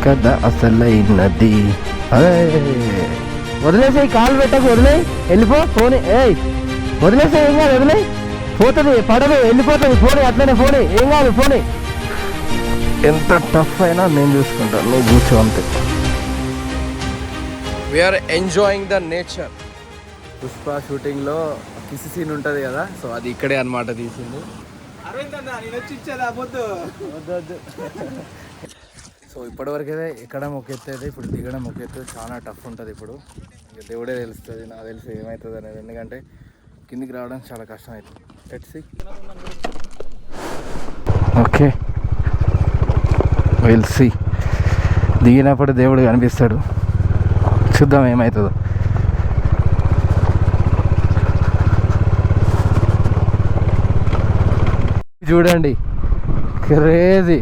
కదా అసలైనది. వదిలేసాయి, కాలు పెట్టకు, వదిలే వెళ్ళిపో. ఫోన్ వదిలేసే, ఏం కాదు, వదిలే పోతుంది, పడదు, వెళ్ళిపోతుంది. ఫోన్ అట్లనే, ఫోన్ ఏం కాదు, ఫోన్ ఎంత టఫ్ అయినా నేను చూసుకుంటాను, నువ్వు కూర్చో అంతే. We're enjoying the nature. Pushpa షూటింగ్లో కిసి సీన్ ఉంటుంది కదా, సో అది ఇక్కడే అన్నమాట తీసింది. సో ఇప్పటివరకు అయితే ఎక్కడం ఒక ఎత్తు అయితే, ఇప్పుడు దిగడం ఒక ఎత్తు. చాలా టఫ్ ఉంటుంది. ఇప్పుడు ఇక దేవుడే తెలుస్తుంది, నాకు తెలిసి ఏమవుతుంది అనేది. ఎందుకంటే కిందికి రావడం చాలా కష్టం అవుతుంది. Let's see. Okay, will see. దిగినప్పుడు దేవుడు కనిపిస్తాడు, చూద్దాం ఏమవుతుందో. చూడండి, క్రేజీ.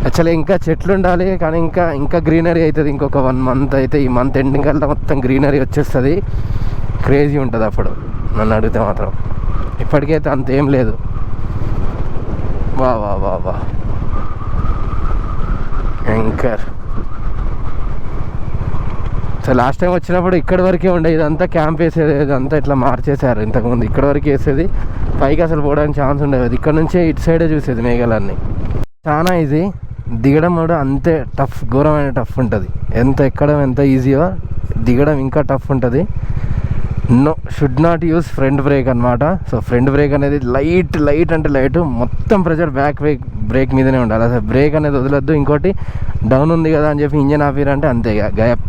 యాక్చువల్లీ ఇంకా చెట్లు ఉండాలి, కానీ ఇంకా గ్రీనరీ అవుతుంది. ఇంకొక 1 మంత్ అయితే, ఈ మంత్ ఎండింగ్ కల్లా మొత్తం గ్రీనరీ వచ్చేస్తుంది. క్రేజీ ఉంటుంది అప్పుడు నన్ను అడిగితే మాత్రం. ఇప్పటికైతే అంతేం లేదు. వా వా వా వా యాంకర్. సో లాస్ట్ టైం వచ్చినప్పుడు ఇక్కడి వరకే ఉండే, ఇదంతా క్యాంప్ వేసేది, ఇదంతా ఇట్లా మార్చేశారు. ఇంతకుముందు ఇక్కడి వరకు వేసేది, పైకి అసలు పోవడానికి ఛాన్స్ ఉండేది. ఇక్కడ నుంచే ఇటు సైడే చూసేది మేఘాలన్నీ. చాలా ఈజీ, దిగడం కూడా అంతే టఫ్, ఘోరమైన టఫ్ ఉంటుంది. ఎంత ఎక్కడం ఎంత ఈజీయో దిగడం ఇంకా టఫ్ ఉంటుంది. Should not use front brake అనమాట. సో ఫ్రంట్ బ్రేక్ అనేది లైట్ అంటే లైట్, మొత్తం ప్రెషర్ బ్యాక్ బ్రేక్ మీదనే ఉండాలి. అసలు బ్రేక్ అనేది వదలొద్దు. ఇంకోటి డౌన్ ఉంది కదా అని చెప్పి ఇంజన్ ఆపిరంటే అంతే గయప్,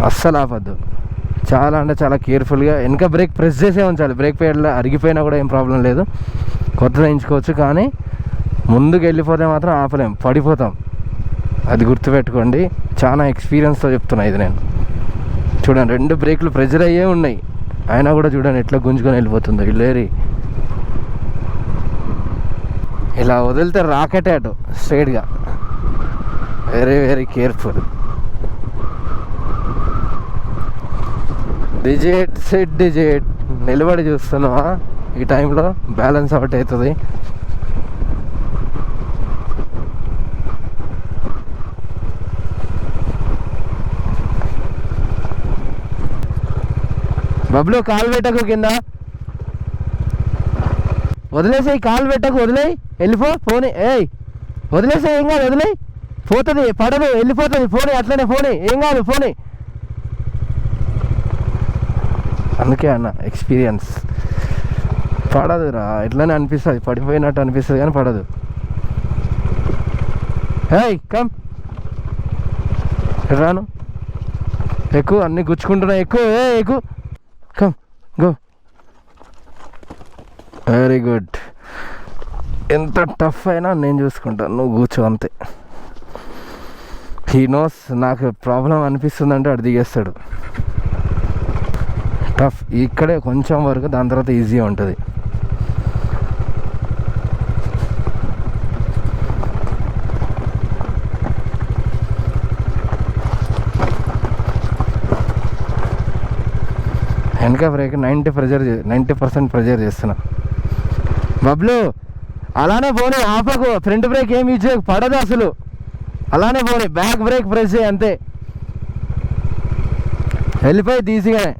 అస్సలు ఆపద్దు. చాలా అంటే చాలా కేర్ఫుల్గా వెనక బ్రేక్ ప్రెస్ చేసే ఉంచాలి. బ్రేక్ పేర్లో అరిగిపోయినా కూడా ఏం ప్రాబ్లం లేదు, కొత్తది వేయించుకోవచ్చు. కానీ ముందుకు వెళ్ళిపోతే మాత్రం ఆపలేం, పడిపోతాం. అది గుర్తుపెట్టుకోండి, చాలా ఎక్స్పీరియన్స్తో చెప్తున్నా ఇది నేను. చూడండి, 2 బ్రేకులు ప్రెజర్ అయ్యే ఉన్నాయి, అయినా కూడా చూడండి ఎట్లా గుంజుకొని వెళ్ళిపోతుందో. ఇల్లేరి ఇలా వదిలితే రాకెట్ అటు స్ట్రైట్గా. Very careful. డిజిట్ నిలబడి చూస్తున్నావా? ఈ టైంలో బ్యాలెన్స్ అవుట్ అవుతుంది. బబ్లు, కాలు పెట్టకు కింద, వదిలేసే, కాలు పెట్టకు, వదిలే వెళ్ళిపో. ఫోన్ వదిలేసే, ఏం కాదు, వదిలే పోతుంది, పడదు, వెళ్ళిపోతుంది. ఫోన్ అట్లనే, ఫోన్ ఏం కాదు, ఫోన్. అందుకే అన్న ఎక్స్పీరియన్స్. పడదురా, ఇట్లానే అనిపిస్తుంది, పడిపోయినట్టు అనిపిస్తుంది కానీ పడదు. కమ్ రాను, ఎక్కువ అన్నీ గుచ్చుకుంటున్నా, ఎక్కువ కమ్ గో. Very good. ఎంత టఫ్ అయినా నేను చూసుకుంటాను, నువ్వు కూర్చో అంతే. హీ నోస్ నాకు ప్రాబ్లం అనిపిస్తుందంటే అటు దిగేస్తాడు. టఫ్ ఇక్కడే కొంచెం వరకు, దాని తర్వాత ఈజీగా ఉంటుంది. వెనక బ్రేక్ 90% ప్రెజర్ చేస్తున్నా. బబ్లు అలానే పోనీ, ఆపకు. ఫ్రంట్ బ్రేక్ ఏమి యూజ్ చేయకు, పడదు అసలు. అలానే పోనీ, బ్యాక్ బ్రేక్ ప్రెస్ చేయి అంతే, వెళ్ళిపోయి ఈజీగానే.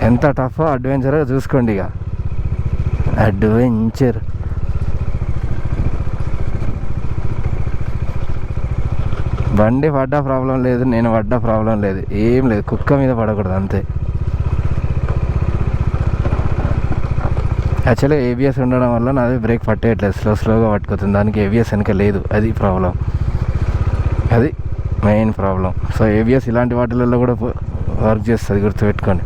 ఎంత టఫ్ అడ్వెంచర్గా చూసుకోండి. ఇక అడ్వెంచర్. బండి పడ్డా ప్రాబ్లం లేదు, నేను పడ్డా ప్రాబ్లం లేదు, ఏం లేదు. కుక్క మీద పడకూడదు అంతే. యాక్చువల్గా ఏబిఎస్ ఉండడం వల్ల నాది బ్రేక్ పట్టేయట్లేదు, స్లోగా పట్టుకుతుంది. దానికి ఏబిఎస్ వెనక లేదు, అది ప్రాబ్లం, అది మెయిన్ ప్రాబ్లం. సో ఏబిఎస్ ఇలాంటి వాటిలలో కూడా వర్క్ చేస్తుంది, గుర్తుపెట్టుకోండి.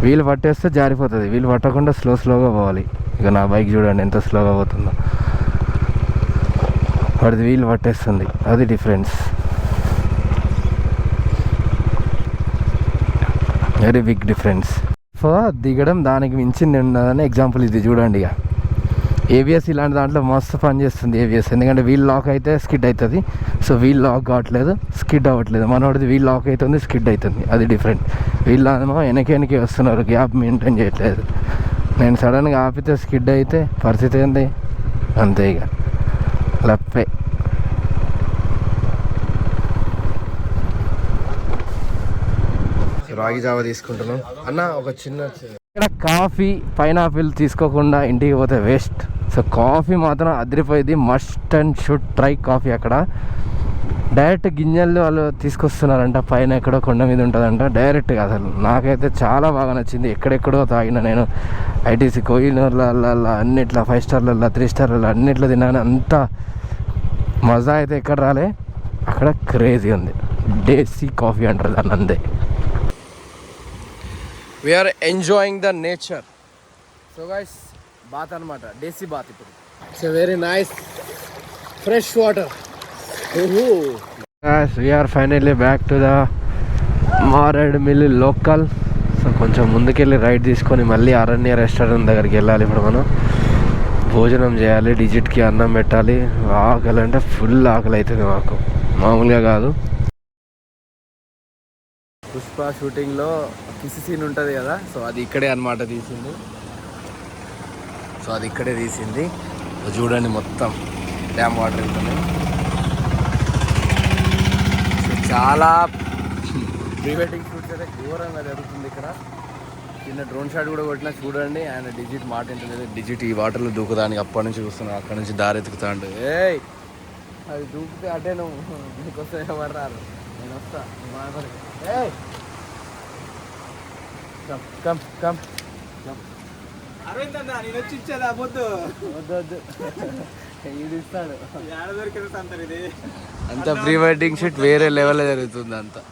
వీలు పట్టేస్తే జారిపోతుంది, వీలు పట్టకుండా స్లోగా పోవాలి. ఇక నా బైక్ చూడండి ఎంత స్లోగా పోతుందో, వాడిది వీలు పట్టేస్తుంది, అది difference. Very big difference. So దిగడం దానికి మించింది ఉన్నదని ఎగ్జాంపుల్ ఇది చూడండి. ఇక ఏబిఎస్ ఇలాంటి దాంట్లో మస్తు పని చేస్తుంది ఏబిఎస్, ఎందుకంటే వీల్ లాక్ అయితే స్కిడ్ అవుతుంది. సో వీల్ లాక్ కావట్లేదు, స్కిడ్ అవ్వట్లేదు. మనోడిది వీల్ లాక్ అవుతుంది, స్కిడ్ అవుతుంది, అది డిఫరెంట్. వీళ్ళేమో వెనక్కి వస్తున్నారు, గ్యాప్ మెయింటైన్ చేయట్లేదు. నేను సడన్గా ఆపితే స్కిడ్ అయితే పరిస్థితి ఏంది, అంతే ఇక లప్పే. రాగి జావ తీసుకుంటున్నాం అన్న. ఒక చిన్న ఇక్కడ కాఫీ పైనాపిల్ తీసుకోకుండా ఇంటికి పోతే వేస్ట్. సో కాఫీ మాత్రం అదిరిపోయింది, must and should try coffee. అక్కడ డైరెక్ట్ గింజలు వాళ్ళు తీసుకొస్తున్నారంట, పైన ఎక్కడో కొండ మీద ఉంటుందంట డైరెక్ట్గా. అసలు నాకైతే చాలా బాగా నచ్చింది. ఎక్కడెక్కడో తాగిన నేను, ఐటీసీ కోహినూర్లలో అన్నిట్లో, 5 స్టార్లలో 3 స్టార్లలో అన్నిట్లో తిన్నాను. అంత మజా అయితే ఎక్కడ రాలే, అక్కడ క్రేజీ ఉంది. దేశీ కాఫీ అంటారు దాన్ని, అంతే. We're enjoying the nature. So guys bath అనమాట, దేశీ బాత్. ఇప్పుడు it's very nice fresh water. We're finally back to the Maredumilli local. So కొంచెం ముందుకెళ్ళి రైడ్ తీసుకొని మళ్ళీ అరణ్య రెస్టారెంట్ దగ్గరికి వెళ్ళాలి. ఇప్పుడు మనం భోజనం చేయాలి, డిజిట్కి అన్నం పెట్టాలి. ఆకలి అంటే ఫుల్ ఆకలి అవుతుంది మాకు, మామూలుగా కాదు. పుష్ప షూటింగ్లో కిస్ సీన్ ఉంటుంది కదా, సో అది ఇక్కడే అనమాట తీసింది. సో అది ఇక్కడే తీసింది. చూడండి మొత్తం డ్యామ్ వాటర్ వెళ్తుంది. సో చాలా ప్రీ వెడ్డింగ్ షూట్స్ అయితే ఘోరంగా జరుగుతుంది ఇక్కడ. చిన్న డ్రోన్ షాట్ కూడా కొట్టినా చూడండి. ఆయన డిజిట్ మాట ఏంటనేది, డిజిట్ ఈ వాటర్లో దూకుదానికి అప్పటి నుంచి చూస్తున్నాను, అక్కడి నుంచి దారి ఎత్తుకుతా అంటే ఏయ్ అది దూకితే అటే నువ్వు నీకోసం ఎవరు రారు, నేను వస్తా. ఏయ్ కమ్ కమ్ కమ్. అరవింద్ అన్న నేను వచ్చి ఇచ్చేదా వద్దు వద్దు ఇది ఇస్తాడు. ఏడ దొరికిన సంతరి ఇది అంత ప్రీ వెడ్డింగ్ షూట్ వేరే లెవెల్లో జరుగుతుంది అంతా.